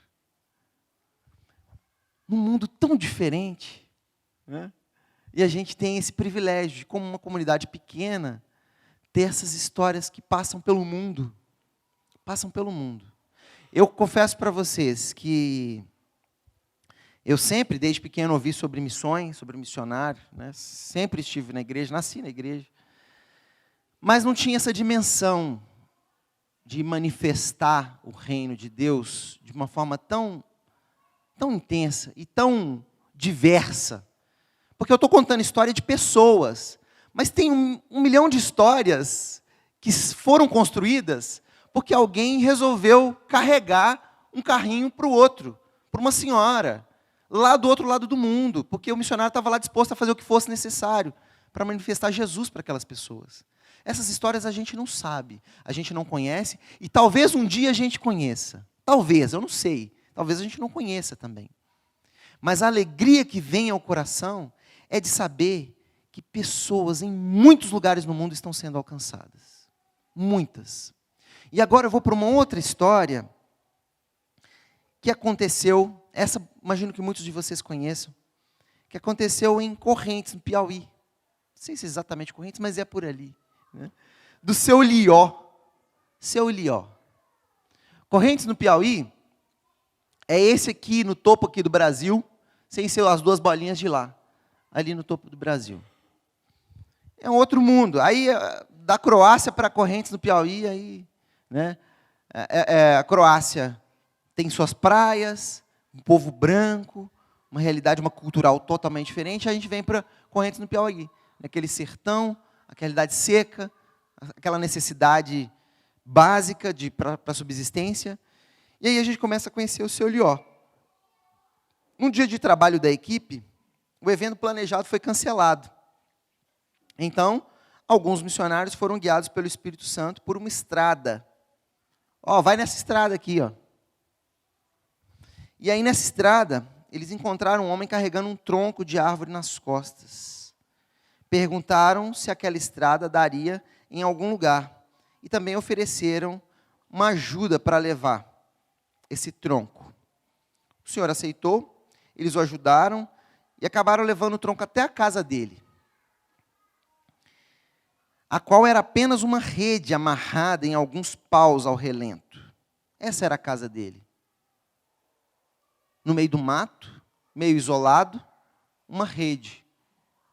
Num mundo tão diferente, né? E a gente tem esse privilégio de, como uma comunidade pequena, ter essas histórias que passam pelo mundo. Passam pelo mundo. Eu confesso para vocês que eu sempre, desde pequeno, ouvi sobre missões, sobre missionário. Né? Sempre estive na igreja, nasci na igreja. Mas não tinha essa dimensão de manifestar o reino de Deus de uma forma tão intensa e tão diversa. Porque eu estou contando história de pessoas, mas tem um milhão de histórias que foram construídas porque alguém resolveu carregar um carrinho para o outro, para uma senhora, lá do outro lado do mundo, porque o missionário estava lá disposto a fazer o que fosse necessário para manifestar Jesus para aquelas pessoas. Essas histórias a gente não sabe, a gente não conhece, e talvez um dia a gente conheça. Talvez, eu não sei. Talvez a gente não conheça também. Mas a alegria que vem ao coração é de saber que pessoas em muitos lugares no mundo estão sendo alcançadas. Muitas. E agora eu vou para uma outra história que aconteceu, essa imagino que muitos de vocês conheçam, que aconteceu em Correntes, no Piauí. Não sei se é exatamente Correntes, mas é por ali. Né? Do Seu Lió. Seu Lió. Correntes, no Piauí, é esse aqui, no topo aqui do Brasil, sem ser as duas bolinhas de lá. Ali no topo do Brasil. É um outro mundo. Aí, da Croácia para Correntes, no Piauí, aí, né, a Croácia tem suas praias, um povo branco, uma realidade, uma cultural totalmente diferente. A gente vem para Correntes, no Piauí. Aquele sertão, aquela realidade seca, aquela necessidade básica para subsistência. E aí a gente começa a conhecer o Seu Lió. Um dia de trabalho da equipe, o evento planejado foi cancelado. Então, alguns missionários foram guiados pelo Espírito Santo por uma estrada. Vai nessa estrada aqui, ó. E aí nessa estrada, eles encontraram um homem carregando um tronco de árvore nas costas. Perguntaram se aquela estrada daria em algum lugar. E também ofereceram uma ajuda para levar esse tronco. O senhor aceitou, eles o ajudaram e acabaram levando o tronco até a casa dele, a qual era apenas uma rede amarrada em alguns paus ao relento. Essa era a casa dele. No meio do mato, meio isolado, uma rede.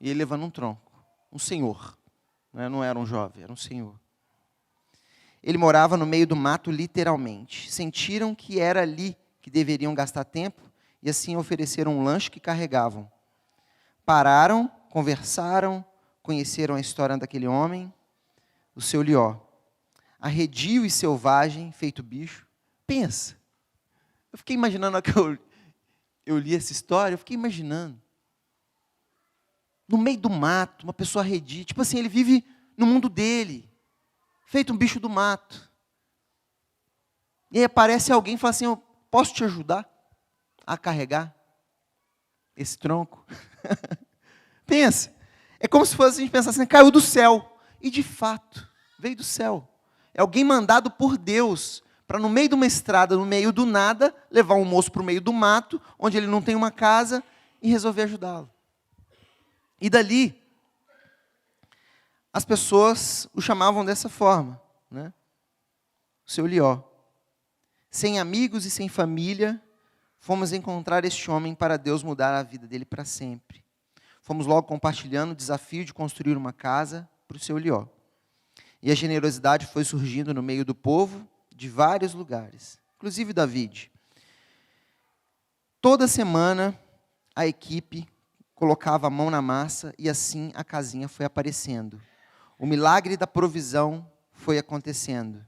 E ele levando um tronco. Um senhor. Não era um jovem, era um senhor. Ele morava no meio do mato, literalmente. Sentiram que era ali que deveriam gastar tempo e assim ofereceram um lanche que carregavam. Pararam, conversaram, conheceram a história daquele homem, o Seu Lió. Arredio e selvagem, feito bicho. Pensa. Eu fiquei imaginando, que eu li essa história, eu fiquei imaginando. No meio do mato, uma pessoa arredia. Tipo assim, ele vive no mundo dele, feito um bicho do mato. E aí aparece alguém e fala assim, eu posso te ajudar a carregar esse tronco? Pensa. É como se fosse a gente pensasse assim, caiu do céu. E de fato, veio do céu. É alguém mandado por Deus para no meio de uma estrada, no meio do nada, levar um moço para o meio do mato, onde ele não tem uma casa, e resolver ajudá-lo. E dali, as pessoas o chamavam dessa forma, né? O Seu Lió. Sem amigos e sem família, fomos encontrar este homem para Deus mudar a vida dele para sempre. Fomos logo compartilhando o desafio de construir uma casa para o Seu Lió. E a generosidade foi surgindo no meio do povo, de vários lugares, inclusive David. Toda semana, a equipe colocava a mão na massa e assim a casinha foi aparecendo. O milagre da provisão foi acontecendo.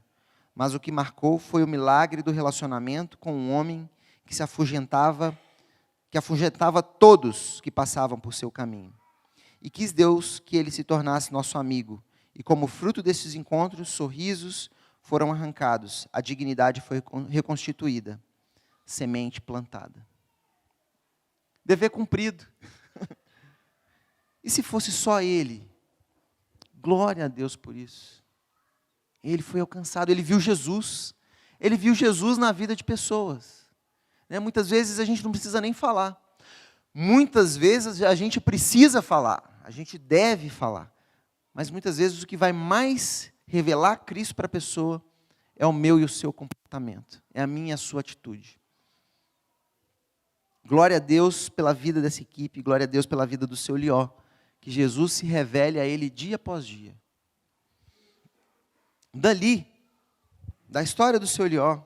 Mas o que marcou foi o milagre do relacionamento com um homem que afugentava todos que passavam por seu caminho. E quis Deus que ele se tornasse nosso amigo. E como fruto desses encontros, sorrisos foram arrancados, a dignidade foi reconstituída, semente plantada. Dever cumprido. E se fosse só ele? Glória a Deus por isso. Ele foi alcançado, ele viu Jesus. Ele viu Jesus na vida de pessoas. Muitas vezes a gente não precisa nem falar. Muitas vezes a gente precisa falar, a gente deve falar. Mas muitas vezes o que vai mais revelar Cristo para a pessoa é o meu e o seu comportamento. É a minha e a sua atitude. Glória a Deus pela vida dessa equipe, glória a Deus pela vida do Seu Lió. Que Jesus se revele a ele dia após dia. Dali, da história do Seu Lió,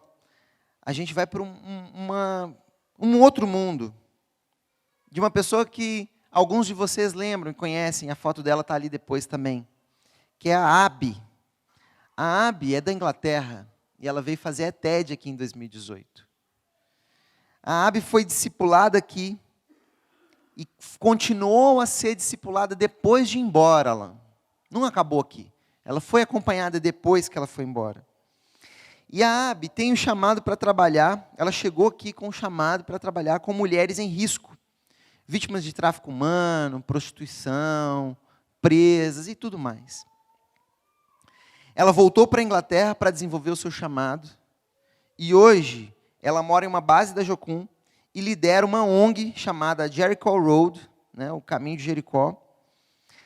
a gente vai para um outro mundo, de uma pessoa que alguns de vocês lembram e conhecem, a foto dela está ali depois também, que é a Abby. A Abby é da Inglaterra e ela veio fazer a TED aqui em 2018. A Abby foi discipulada aqui e continuou a ser discipulada depois de ir embora. Ela não acabou aqui. Ela foi acompanhada depois que ela foi embora. E a Abby tem um chamado para trabalhar, ela chegou aqui com um chamado para trabalhar com mulheres em risco. Vítimas de tráfico humano, prostituição, presas e tudo mais. Ela voltou para a Inglaterra para desenvolver o seu chamado. E hoje, ela mora em uma base da Jocum e lidera uma ONG chamada Jericho Road, né, o Caminho de Jericó,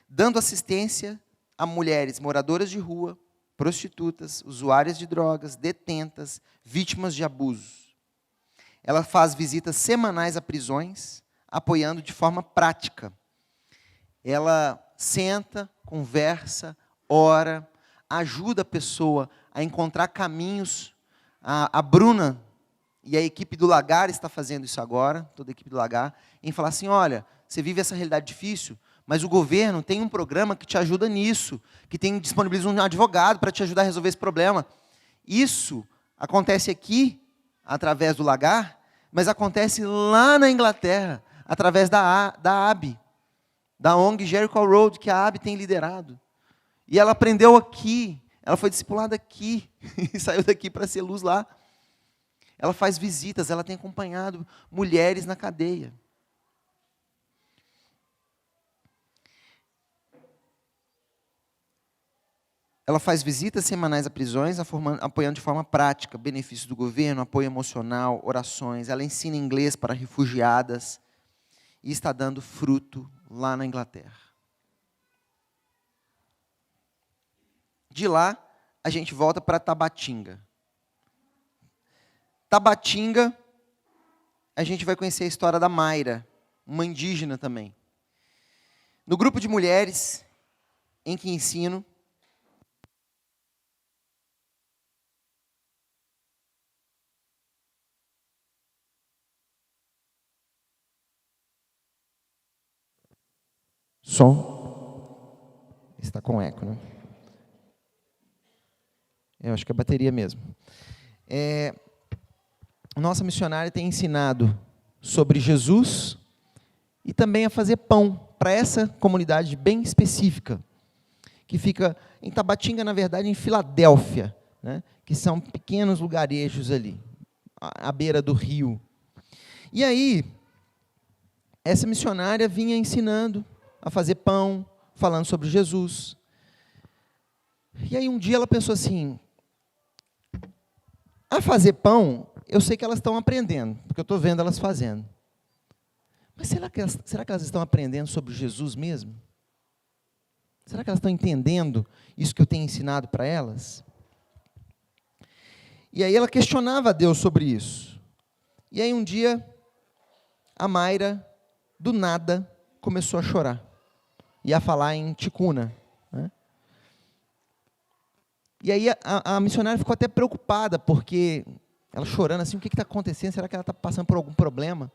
dando assistência a mulheres moradoras de rua, prostitutas, usuárias de drogas, detentas, vítimas de abusos. Ela faz visitas semanais a prisões, apoiando de forma prática. Ela senta, conversa, ora, ajuda a pessoa a encontrar caminhos. A Bruna e a equipe do Lagar está fazendo isso agora, toda a equipe do Lagar, em falar assim, olha, você vive essa realidade difícil, mas o governo tem um programa que te ajuda nisso, que disponibiliza um advogado para te ajudar a resolver esse problema. Isso acontece aqui, através do Lagar, mas acontece lá na Inglaterra, através da Abby, da ONG Jericho Road, que a Abby tem liderado. E ela aprendeu aqui, ela foi discipulada aqui, e saiu daqui para ser luz lá. Ela faz visitas, ela tem acompanhado mulheres na cadeia. Ela faz visitas semanais a prisões, apoiando de forma prática benefícios do governo, apoio emocional, orações. Ela ensina inglês para refugiadas e está dando fruto lá na Inglaterra. De lá, a gente volta para Tabatinga. Tabatinga, a gente vai conhecer a história da Mayra, uma indígena também. No grupo de mulheres em que ensino, som. Está com eco, né? Eu acho que é a bateria mesmo. Nossa missionária tem ensinado sobre Jesus e também a fazer pão para essa comunidade bem específica, que fica em Tabatinga, na verdade, em Filadélfia, né? Que são pequenos lugarejos ali, à beira do rio. E aí, essa missionária vinha ensinando a fazer pão, falando sobre Jesus. E aí um dia ela pensou assim, a fazer pão, eu sei que elas estão aprendendo, porque eu estou vendo elas fazendo. Mas será que elas estão aprendendo sobre Jesus mesmo? Será que elas estão entendendo isso que eu tenho ensinado para elas? E aí ela questionava a Deus sobre isso. E aí um dia, a Mayra, do nada, começou a chorar. E a falar em ticuna, né? E aí a missionária ficou até preocupada, porque ela chorando assim, o que está acontecendo? Será que ela está passando por algum problema?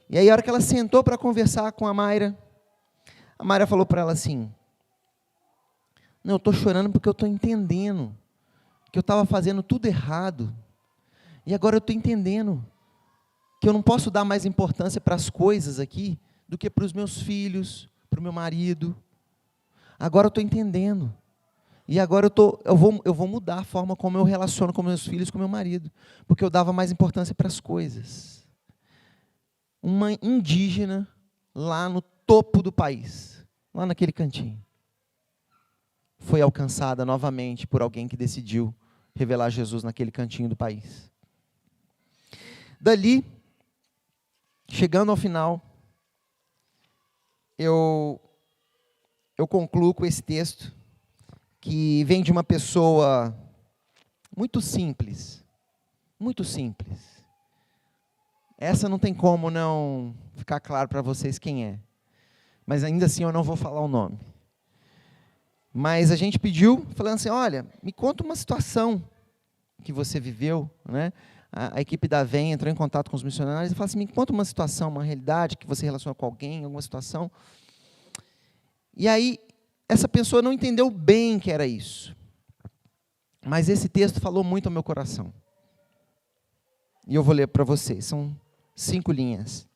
E aí a hora que ela sentou para conversar com a Mayra falou para ela assim, não, eu estou chorando porque eu estou entendendo que eu estava fazendo tudo errado. E agora eu estou entendendo que eu não posso dar mais importância para as coisas aqui do que para os meus filhos, para o meu marido. Agora eu estou entendendo. E agora eu vou mudar a forma como eu relaciono com meus filhos, com meu marido. Porque eu dava mais importância para as coisas. Uma indígena lá no topo do país, lá naquele cantinho, foi alcançada novamente por alguém que decidiu revelar Jesus naquele cantinho do país. Dali, chegando ao final, eu concluo com esse texto, que vem de uma pessoa muito simples, muito simples. Essa não tem como não ficar claro para vocês quem é, mas ainda assim eu não vou falar o nome. Mas a gente pediu, falando assim, olha, me conta uma situação que você viveu, né? a equipe da VEM entrou em contato com os missionários e falou assim, me conta uma situação, uma realidade, que você relaciona com alguém, alguma situação. E aí, essa pessoa não entendeu bem que era isso. Mas esse texto falou muito ao meu coração. E eu vou ler para vocês, são 5 linhas.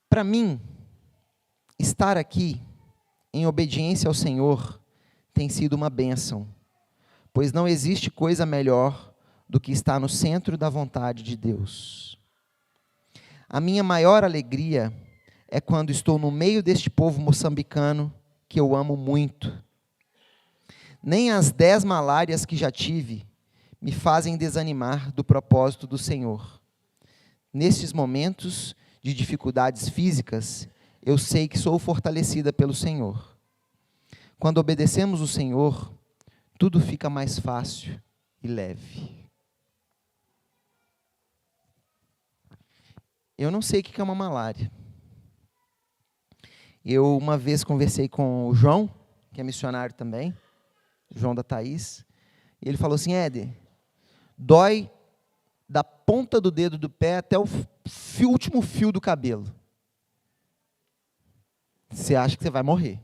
Para mim, estar aqui, em obediência ao Senhor, tem sido uma bênção, pois não existe coisa melhor do que estar no centro da vontade de Deus. A minha maior alegria é quando estou no meio deste povo moçambicano, que eu amo muito. Nem as 10 malárias que já tive me fazem desanimar do propósito do Senhor. Nestes momentos de dificuldades físicas, eu sei que sou fortalecida pelo Senhor. Quando obedecemos o Senhor, tudo fica mais fácil e leve. Eu não sei o que é uma malária. Eu uma vez conversei com o João, que é missionário também, João da Thaís, e ele falou assim, Éder, dói da ponta do dedo do pé até o último fio do cabelo. Você acha que você vai morrer.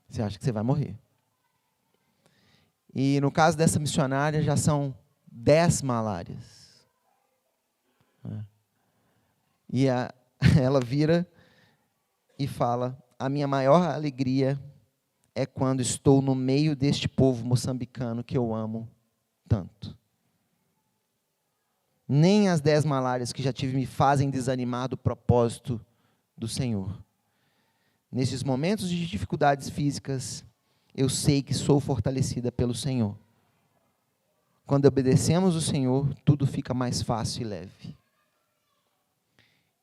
Você acha que você vai morrer. E no caso dessa missionária, já são 10 malárias. E ela vira e fala, a minha maior alegria é quando estou no meio deste povo moçambicano que eu amo tanto. Nem as 10 malárias que já tive me fazem desanimar do propósito do Senhor. Nesses momentos de dificuldades físicas, eu sei que sou fortalecida pelo Senhor. Quando obedecemos o Senhor, tudo fica mais fácil e leve.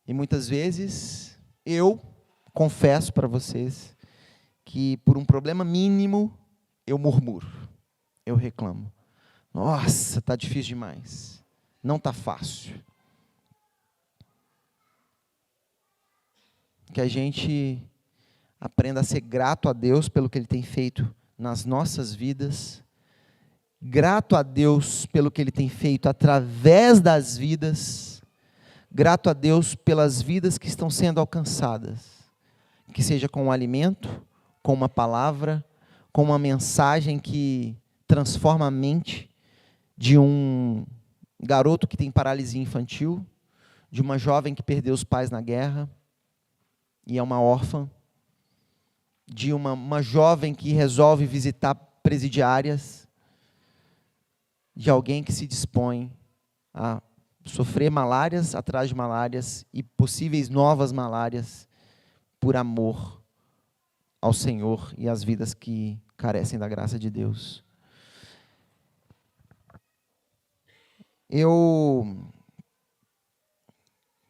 E muitas vezes, eu confesso para vocês que por um problema mínimo, eu murmuro, eu reclamo. Nossa, está difícil demais. Não está fácil. Que a gente aprenda a ser grato a Deus pelo que Ele tem feito nas nossas vidas, grato a Deus pelo que Ele tem feito através das vidas, grato a Deus pelas vidas que estão sendo alcançadas, que seja com um alimento, com uma palavra, com uma mensagem que transforma a mente de um garoto que tem paralisia infantil, de uma jovem que perdeu os pais na guerra e é uma órfã, de uma jovem que resolve visitar presidiárias, de alguém que se dispõe a sofrer malárias atrás de malárias e possíveis novas malárias por amor ao Senhor e às vidas que carecem da graça de Deus. Eu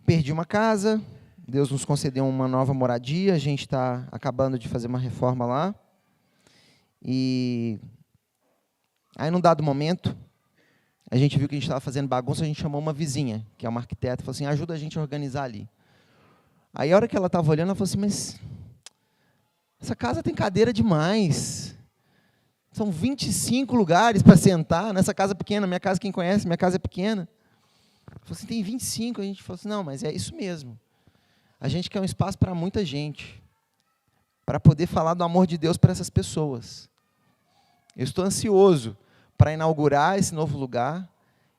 perdi uma casa, Deus nos concedeu uma nova moradia, a gente está acabando de fazer uma reforma lá. E aí, num dado momento, a gente viu que a gente estava fazendo bagunça, a gente chamou uma vizinha, que é uma arquiteta, e falou assim, ajuda a gente a organizar ali. Aí, a hora que ela estava olhando, ela falou assim, mas essa casa tem cadeira demais. São 25 lugares para sentar nessa casa pequena. Minha casa, quem conhece, minha casa é pequena. Ela falou assim, tem 25. A gente falou assim, não, mas é isso mesmo. A gente quer um espaço para muita gente, para poder falar do amor de Deus para essas pessoas. Eu estou ansioso para inaugurar esse novo lugar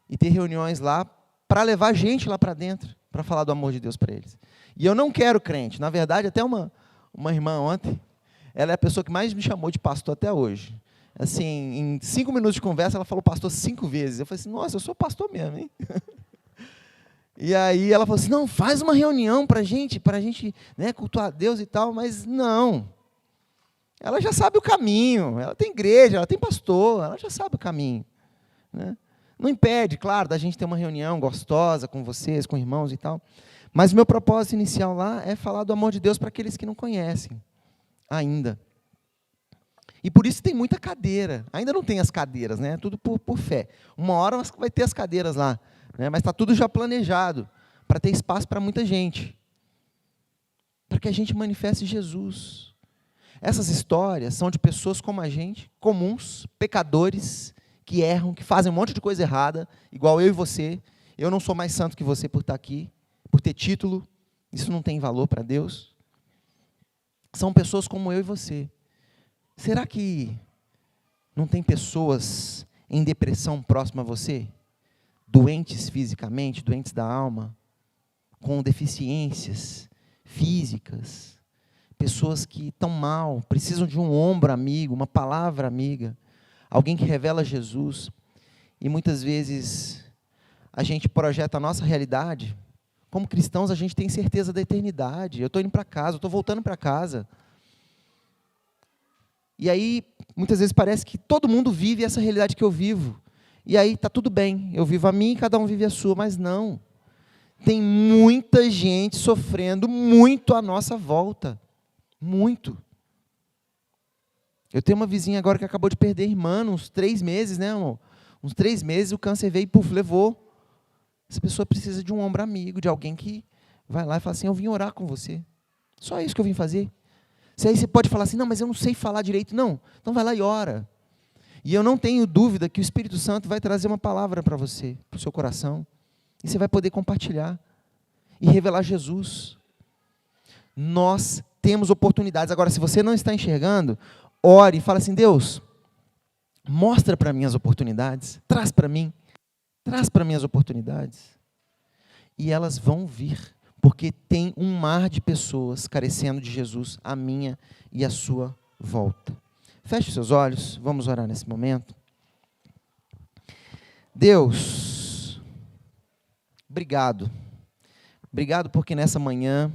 e ter reuniões lá para levar gente lá para dentro, para falar do amor de Deus para eles. E eu não quero crente. Na verdade, até uma irmã ontem, ela é a pessoa que mais me chamou de pastor até hoje. Assim, em 5 minutos de conversa, ela falou pastor 5 vezes. Eu falei assim, nossa, eu sou pastor mesmo, hein? E aí ela falou assim, não, faz uma reunião para a gente, né, cultuar a Deus e tal, mas não. Ela já sabe o caminho, ela tem igreja, ela tem pastor, ela já sabe o caminho. Né? Não impede, claro, da gente ter uma reunião gostosa com vocês, com irmãos e tal, mas o meu propósito inicial lá é falar do amor de Deus para aqueles que não conhecem ainda. E por isso tem muita cadeira. Ainda não tem as cadeiras, né? Tudo por fé. Uma hora vai ter as cadeiras lá, né? Mas está tudo já planejado para ter espaço para muita gente, para que a gente manifeste Jesus. Essas histórias são de pessoas como a gente, comuns, pecadores, que erram, que fazem um monte de coisa errada, igual eu e você. Eu não sou mais santo que você por estar aqui, por ter título. Isso não tem valor para Deus. São pessoas como eu e você. Será que não tem pessoas em depressão próxima a você? Doentes fisicamente, doentes da alma, com deficiências físicas, pessoas que estão mal, precisam de um ombro amigo, uma palavra amiga, alguém que revela Jesus. E muitas vezes a gente projeta a nossa realidade. Como cristãos, a gente tem certeza da eternidade. Eu estou indo para casa, eu estou voltando para casa. E aí, muitas vezes parece que todo mundo vive essa realidade que eu vivo. E aí está tudo bem, eu vivo a minha e cada um vive a sua, mas não. Tem muita gente sofrendo muito à nossa volta. Muito. Eu tenho uma vizinha agora que acabou de perder a irmã, uns 3 meses, né, amor? Uns 3 meses, o câncer veio e puf, levou. Essa pessoa precisa de um ombro amigo, de alguém que vai lá e fala assim, eu vim orar com você. Só isso que eu vim fazer. Se aí você pode falar assim, não, mas eu não sei falar direito. Não, então vai lá e ora. E eu não tenho dúvida que o Espírito Santo vai trazer uma palavra para você, para o seu coração. E você vai poder compartilhar e revelar Jesus. Nós temos oportunidades. Agora, se você não está enxergando, ore e fala assim, Deus, mostra para mim as oportunidades, traz para mim as oportunidades. E elas vão vir, porque tem um mar de pessoas carecendo de Jesus, a minha e a sua volta. Feche seus olhos, vamos orar nesse momento. Deus, obrigado. Obrigado porque nessa manhã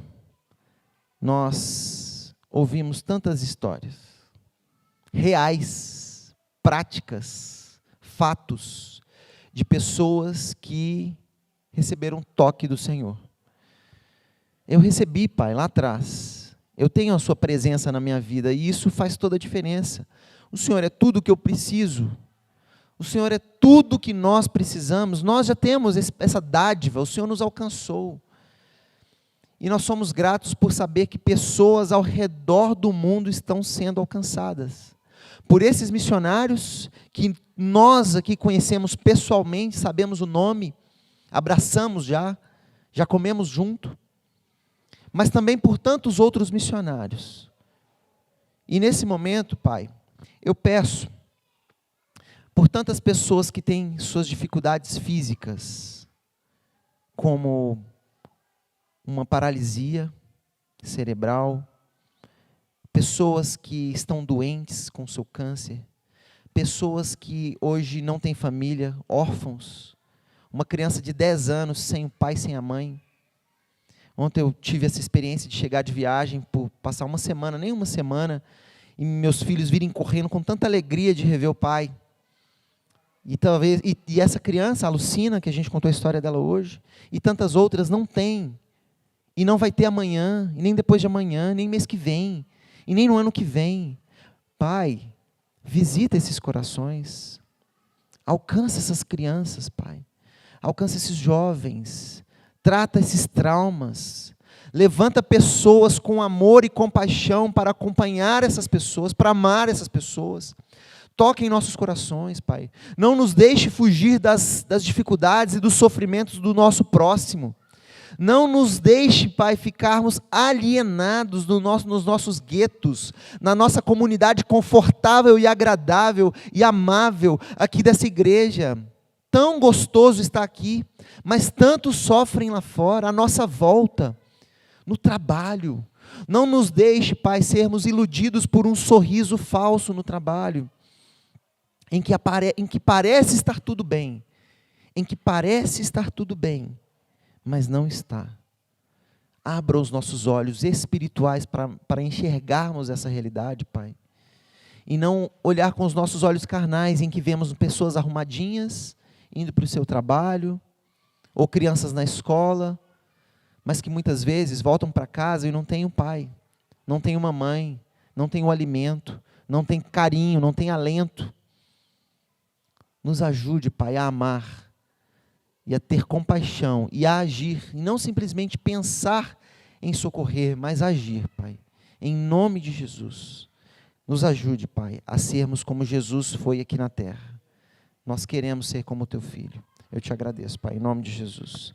nós ouvimos tantas histórias reais, práticas, fatos de pessoas que receberam toque do Senhor. Eu recebi, Pai, lá atrás. Eu tenho a sua presença na minha vida e isso faz toda a diferença. O Senhor é tudo o que eu preciso. O Senhor é tudo o que nós precisamos. Nós já temos essa dádiva, o Senhor nos alcançou. E nós somos gratos por saber que pessoas ao redor do mundo estão sendo alcançadas. Por esses missionários que nós aqui conhecemos pessoalmente, sabemos o nome, abraçamos já comemos junto. Mas também por tantos outros missionários. E nesse momento, Pai, eu peço por tantas pessoas que têm suas dificuldades físicas, como uma paralisia cerebral, pessoas que estão doentes com seu câncer, pessoas que hoje não têm família, órfãos, uma criança de 10 anos sem o pai, sem a mãe. Ontem eu tive essa experiência de chegar de viagem, por passar uma semana, nem uma semana, e meus filhos virem correndo com tanta alegria de rever o pai. E essa criança, a Lucina, que a gente contou a história dela hoje, e tantas outras não tem, e não vai ter amanhã, e nem depois de amanhã, nem mês que vem, e nem no ano que vem. Pai, visita esses corações, alcança essas crianças, Pai, alcança esses jovens, trata esses traumas, levanta pessoas com amor e compaixão para acompanhar essas pessoas, para amar essas pessoas. Toque em nossos corações, Pai. Não nos deixe fugir das dificuldades e dos sofrimentos do nosso próximo. Não nos deixe, Pai, ficarmos alienados nos nossos guetos, na nossa comunidade confortável e agradável e amável aqui dessa igreja. Tão gostoso estar aqui, mas tantos sofrem lá fora, à nossa volta, no trabalho. Não nos deixe, Pai, sermos iludidos por um sorriso falso no trabalho, em que parece estar tudo bem, mas não está. Abra os nossos olhos espirituais para enxergarmos essa realidade, Pai, e não olhar com os nossos olhos carnais, em que vemos pessoas arrumadinhas, indo para o seu trabalho, ou crianças na escola, mas que muitas vezes voltam para casa e não tem um pai, não tem uma mãe, não tem o alimento, não tem carinho, não tem alento. Nos ajude, Pai, a amar, e a ter compaixão, e a agir, e não simplesmente pensar em socorrer, mas agir, Pai, em nome de Jesus. Nos ajude, Pai, a sermos como Jesus foi aqui na terra. Nós queremos ser como teu filho. Eu te agradeço, Pai, em nome de Jesus.